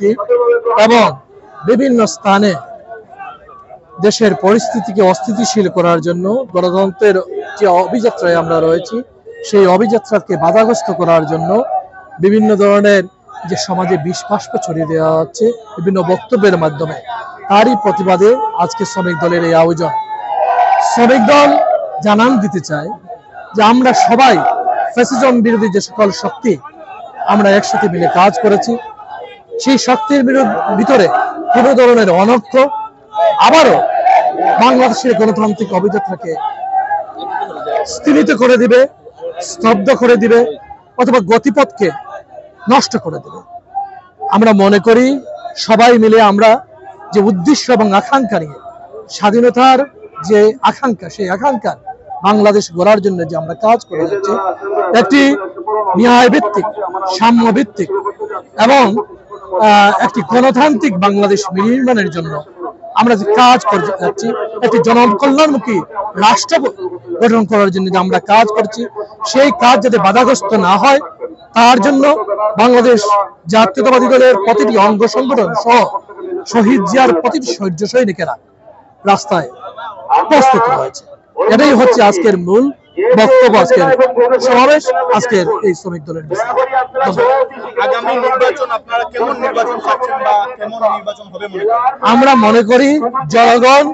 রাজনীতি এবং বিভিন্ন স্থানে দেশের পরিস্থিতিকে অস্থিতিশীল করার জন্য গণতন্ত্রের যে অভিযাত্রায় আমরা রয়েছি সেই অভিযাত্রাকে বাধাগ্রস্ত করার জন্য বিভিন্ন ধরনের যে সমাজে বিষ-বাষ্প ছড়িয়ে দেওয়া হচ্ছে বিভিন্ন বক্তব্যের মাধ্যমে, তারই প্রতিবাদে আজকে শ্রমিক দলের এই আয়োজন। শ্রমিক দল জানান দিতে চায় যে আমরা সবাই ফ্যাসিজম বিরোধী যে সকল শক্তি আমরা একসাথে মিলে কাজ করেছি, সেই শক্তির ভিতরে কোনো ধরনের অনর্থ আবারও বাংলাদেশের গণতান্ত্রিক অভিযাত্রাকে স্থিমিত করে দিবে, স্তব্ধ করে দিবে অথবা গতিপথকে নষ্ট করে দেবে। আমরা মনে করি সবাই মিলে আমরা যে উদ্দেশ্য এবং আকাঙ্ক্ষা নিয়ে স্বাধীনতার যে আকাঙ্ক্ষা, সেই আকাঙ্ক্ষার বাংলাদেশ গড়ার জন্য যে আমরা কাজ করে যাচ্ছি, একটি ন্যায়ভিত্তিক, সাম্যভিত্তিক এবং একটি গণতান্ত্রিক বাংলাদেশ নির্মাণের জন্য আমরা যে কাজ করে যাচ্ছি, একটি জনকল্যাণমুখী রাষ্ট্র গঠন করার জন্য যে আমরা কাজ করছি, সেই কাজ যাতে বাধাগ্রস্ত না হয় তার জন্য বাংলাদেশ জাতীয়তাবাদী দলের প্রতিটি অঙ্গ সংগঠন সহ শহীদ জিয়ার প্রতিটি শৌর্য সৈনিকেরা রাস্তায় প্রস্তুত হয়েছে। এটাই হচ্ছে আজকের মূল বক্তব্য, আজকের সমাবেশ, আজকের এই শ্রমিক দলের বিষয়। আমরা মনে করি জনগণ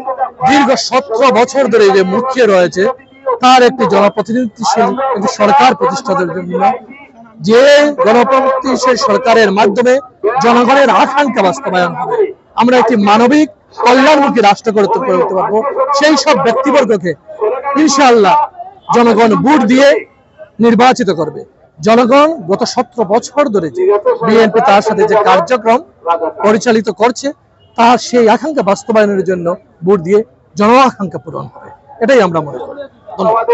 দীর্ঘ 17 বছর ধরে যে মুখিয়ে রয়েছে তার একটি জনপ্রতিনিধিশীল একটি সরকার প্রতিষ্ঠার জন্য, যে গণপ্রতিনিধিশীল সরকারের মাধ্যমে জনগণের আকাঙ্ক্ষা বাস্তবায়ন হবে, আমরা একটি মানবিক কল্যাণমুখী রাষ্ট্র করতে পারবো। সেই সব ব্যক্তিবর্গকে ইনশাআল্লাহ জনগণ ভোট দিয়ে নির্বাচিত করবে। জনগণ গত 17 বছর ধরে যে বিএনপি তার সাথে যে কার্যক্রম পরিচালিত করছে তার সেই আকাঙ্ক্ষা বাস্তবায়নের জন্য ভোট দিয়ে জন আকাঙ্ক্ষা পূরণ হবে, এটাই আমরা মনে করি। ধন্যবাদ।